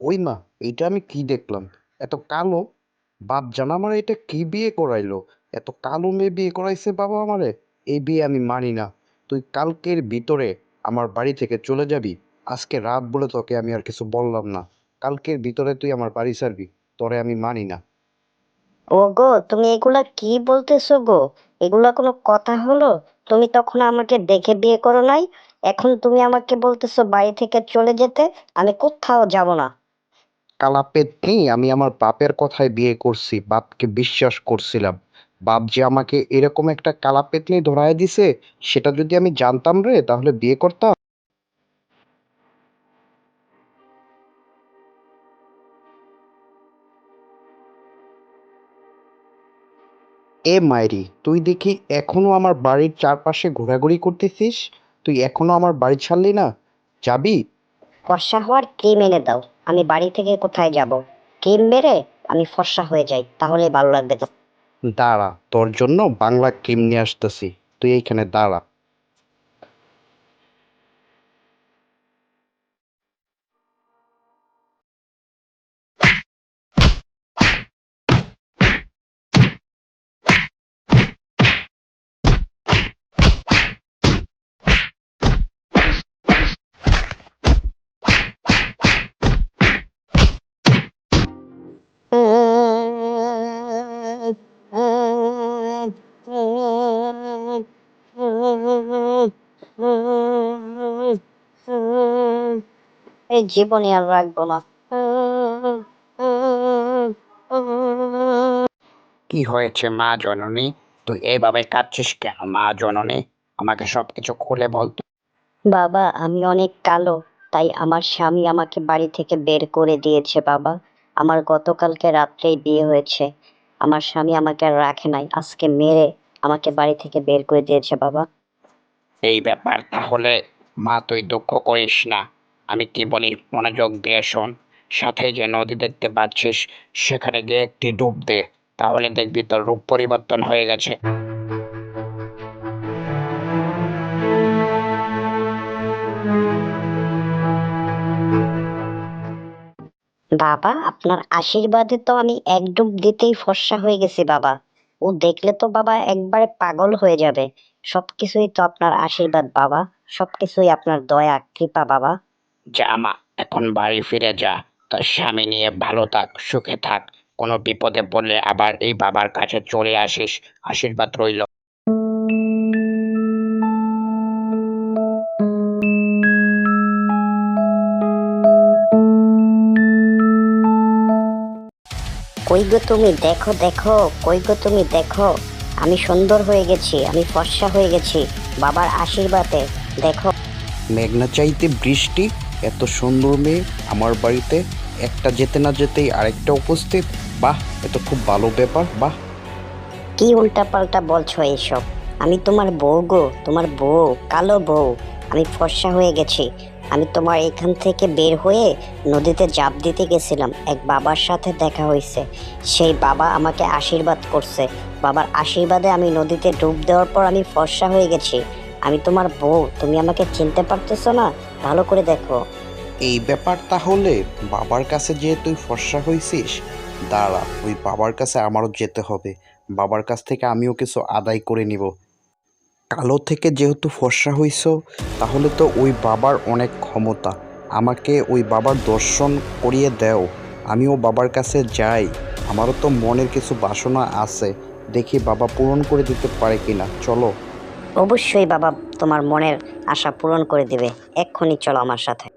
ওই মা, এইটা আমি কি দেখলাম? এত কালো! বাপ জানা আমার এটা কি বিয়ে করাইলো? এত কালো মেয়ে বিয়ে করাইছে বাবা আমারে। এই বিয়ে আমি মানি না। তুই কালকের ভিতরে আমার বাড়ি থেকে চলে যাবি। আজকে রাত বলে তোকে আমি আর কিছু বললাম না। কালকের ভিতরে তুই আমার বাড়ি ছাড়বি। তোরে আমি মানি না। ওগো, তুমি এগুলা কি বলতেছো গো? এগুলা কোনো কথা হলো? তুমি তখন আমাকে দেখে বিয়ে করো নাই, এখন তুমি আমাকে বলতেছো বাড়ি থেকে চলে যেতে। আমি কোথাও যাব না। কালা পেতনি, আমি আমার বাপের কথায় বিয়ে করছি। বাপকে বিশ্বাস করছিলাম। বাপ যে আমাকে এরকম একটা কালা পেতনি ধরায় দিছে, সেটা যদি আমি জানতাম রে তাহলে বিয়ে করতাম। এ মাইরি, তুই দেখি এখনো আমার বাড়ির চারপাশে ঘোরাঘুরি করতেছিস। তুই এখনো আমার বাড়ি ছাড়লি না? যাবি? ফর্সা হওয়ার ক্রিম এনে দাও। আমি বাড়ি থেকে কোথায় যাব? ক্রিম মেরে আমি ফর্সা হয়ে যাই, তাহলে ভালো লাগবে তো। দাঁড়া, তোর জন্য বাংলা ক্রিম নিয়ে আসতেছি। তুই এইখানে দাঁড়া। এই জীবনে আর রাখবো না। কি হয়েছে মা জননী? তুই এইভাবে কাঁদছিস কেন মা জননী? আমাকে সবকিছু খুলে বল তো। বাবা, আমি অনেক কালো, তাই আমার স্বামী আমাকে বাড়ি থেকে বের করে দিয়েছে বাবা। আমার গতকালকে রাত্রেই বিয়ে হয়েছে। আমার স্বামী আমাকে আর রাখে নাই, আজকে মেরে আমাকে বাড়ি থেকে বের করে দিয়েছে বাবা। এই ব্যাপার তাহলে। মা তুই দুঃখ করিস না। আমি কি বলি মনোযোগ দিয়ে শোন। সাথে যে নদী দেখতে পাচ্ছিস, সেখানে গিয়ে একটি ডুব দে। তাহলে দেখবি তোর রূপ পরিবর্তন হয়ে গেছে। বাবা, আপনার আশীর্বাদে তো আমি এক ডুব দিতেই ফর্সা হয়ে গেছি বাবা। ও দেখলে তো বাবা একবারে পাগল হয়ে যাবে। সবকিছুই তো আপনার আশীর্বাদ বাবা। সবকিছুই আপনার দয়া কৃপা বাবা। যা মা, এখন বাড়ি ফিরে যা। তোর স্বামী নিয়ে ভালো থাক, সুখে থাক। কোনো বিপদে পড়লে আবার এই বাবার কাছে চলে আসিস। আশীর্বাদ রইল। কই গো তুমি, দেখো দেখো। কই গো তুমি, দেখো। আমি সুন্দর হয়ে গেছি, আমি ফর্সা হয়ে গেছি বাবার আশীর্বাদে। দেখো। মেঘনা চাইতে বৃষ্টি! এত সুন্দর মেয়ে আমার বাড়িতে, একটা যেতে না যেতেই আরেকটা উপস্থিত। বাহ, এ তো খুব ভালো ব্যাপার। বাহ। কি উল্টাপাল্টা বলছো এইসব? আমি তোমার বউ গো, তোমার বউ, কালো বউ। আমি ফর্সা হয়ে গেছি। আমি তোমার এখান থেকে বের হয়ে নদীতে ঝাঁপ দিতে গেছিলাম, এক বাবার সাথে দেখা হয়েছে। সেই বাবা আমাকে আশীর্বাদ করছে। বাবার আশীর্বাদে আমি নদীতে ডুব দেওয়ার পর আমি ফর্সা হয়ে গেছি। আমি তোমার বউ, তুমি আমাকে চিনতে পারতেছো না? ভালো করে দেখো। এই ব্যাপার তাহলে। বাবার কাছে যে তুই ফর্সা হইছিস, দাঁড়া, ওই বাবার কাছে আমারও যেতে হবে। বাবার কাছ থেকে আমিও কিছু আদায় করে নিব। কালো থেকে যেহেতু ফর্সা হইছ, তাহলে তো ওই বাবার অনেক ক্ষমতা। আমাকে ওই বাবার দর্শন করিয়ে দেও। আমিও বাবার কাছে যাই। আমারও তো মনের কিছু বাসনা আছে। দেখি বাবা পূরণ করে দিতে পারে কিনা। চলো। অবশ্যই বাবা তোমার মনের আশা পূরণ করে দিবে। এক্ষুনি চলো আমার সাথে।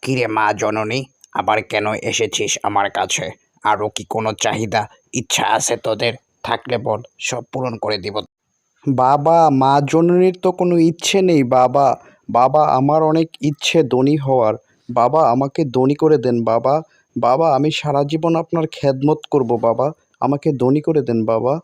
কিরে মা জননী, আবার কেন এসেছিস আমার কাছে? আরো কি কোনো চাহিদা, ইচ্ছা আছে তোদের? থাকলে বল, সব পূরণ করে দিব। বাবা, মা জননীর তো কোনো ইচ্ছে নেই বাবা। বাবা, আমার অনেক ইচ্ছে ধনী হওয়ার। বাবা, আমাকে ধনী করে দেন বাবা। বাবা, আমি সারা জীবন আপনার খেদমত করব বাবা। আমাকে ধনী করে দেন বাবা।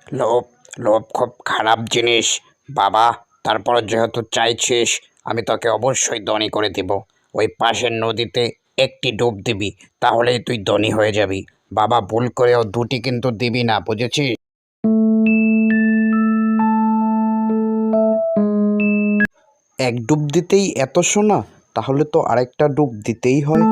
লোভ, লোভ খুব খারাপ জিনিস বাবা। তারপর যেহেতু চাইছিস, আমি তোকে অবশ্যই ধনী করে দিব। ওই পাশের নদীতে একটি ডুব দিবি, তাহলেই তুই ধনী হয়ে যাবি। বাবা, ভুল করেও দুটি কিন্তু দিবি না, বুঝেছিস? এক ডুব দিতেই এত সোনা, তাহলে তো আরেকটা ডুব দিতেই হয়।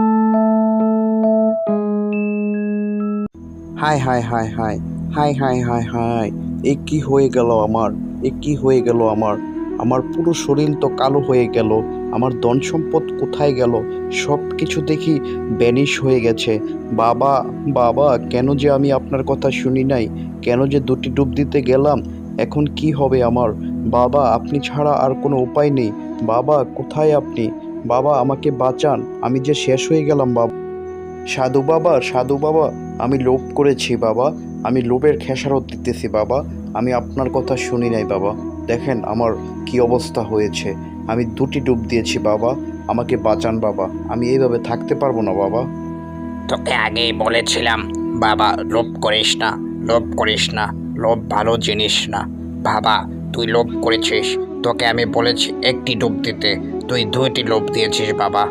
হায় হায় হায় হায় হায় হায় হায় হায়, এ কি হয়ে গেল আমার, এ কি হয়ে গেল আমার, আমার পুরো শরীর তো কালো হয়ে গেল, আমার ধন সম্পদ কোথায় গেল, সব কিছু দেখি ব্যানিশ হয়ে গেছে। বাবা, বাবা, কেন যে আমি আপনার কথা শুনি নাই, কেন যে দুটি ডুব দিতে গেলাম, এখন কি হবে আমার? বাবা, আপনি ছাড়া আর কোনো উপায় নেই। বাবা, কোথায় আপনি? বাবা, আমাকে বাঁচান, আমি যে শেষ হয়ে গেলাম বাবা। সাধু বাবা, সাধু বাবা, আমি লোভ করেছি বাবা, আমি লোভের খেসারত দিতেছি বাবা, আমি আপনার কথা শুনি নাই বাবা। দেখেন আমার কি অবস্থা হয়েছে, আমি দুটি ডুব দিয়েছি বাবা, আমাকে বাঁচান বাবা, আমি এইভাবে থাকতে পারবো না বাবা। তোকে আগেই বলেছিলাম বাবা, লোভ করিস না, লোভ করিস না, লোভ ভালো জিনিস না। বাবা, তুই লোভ করেছিস, তোকে আমি বলেছি একটি ডুব দিতে, তুই দুইটি লোভ দিয়েছিস বাবা।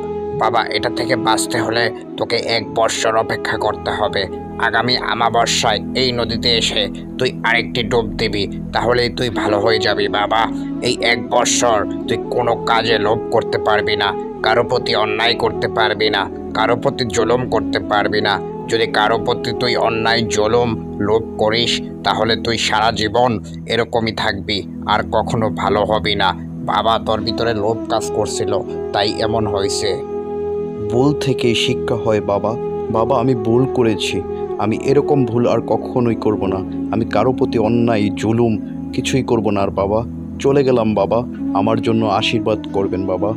বাবা, এটা থেকে বাঁচতে হলে তোকে 1 বৎসর অপেক্ষা করতে হবে। আগামী আমাবস্যায় এই নদীতে এসে তুই আরেকটি ডুব দিবি, তাহলেই তুই ভালো হয়ে যাবি বাবা। এই 1 বৎসর তুই কোনো কাজে লোভ করতে পারবি না, কারো প্রতি অন্যায় করতে পারবি না, কারো প্রতি জুলুম করতে পারবি না। যদি কারো প্রতি তুই অন্যায়, জুলুম, লোভ করিস, তাহলে তুই সারা জীবন এরকমই থাকবি, আর কখনো ভালো হবি না। বাবা, তোর ভিতরে লোভ কাজ করছিল, তাই এমন হয়েছে। ভুল থেকেই শিক্ষা হয় বাবা। বাবা, আমি ভুল করেছি, আমি এরকম ভুল আর কখনোই করব না, আমি কারো প্রতি অন্যায়, জুলুম কিছুই করব না আর বাবা। চলে গেলাম বাবা, আমার জন্য আশীর্বাদ করবেন বাবা।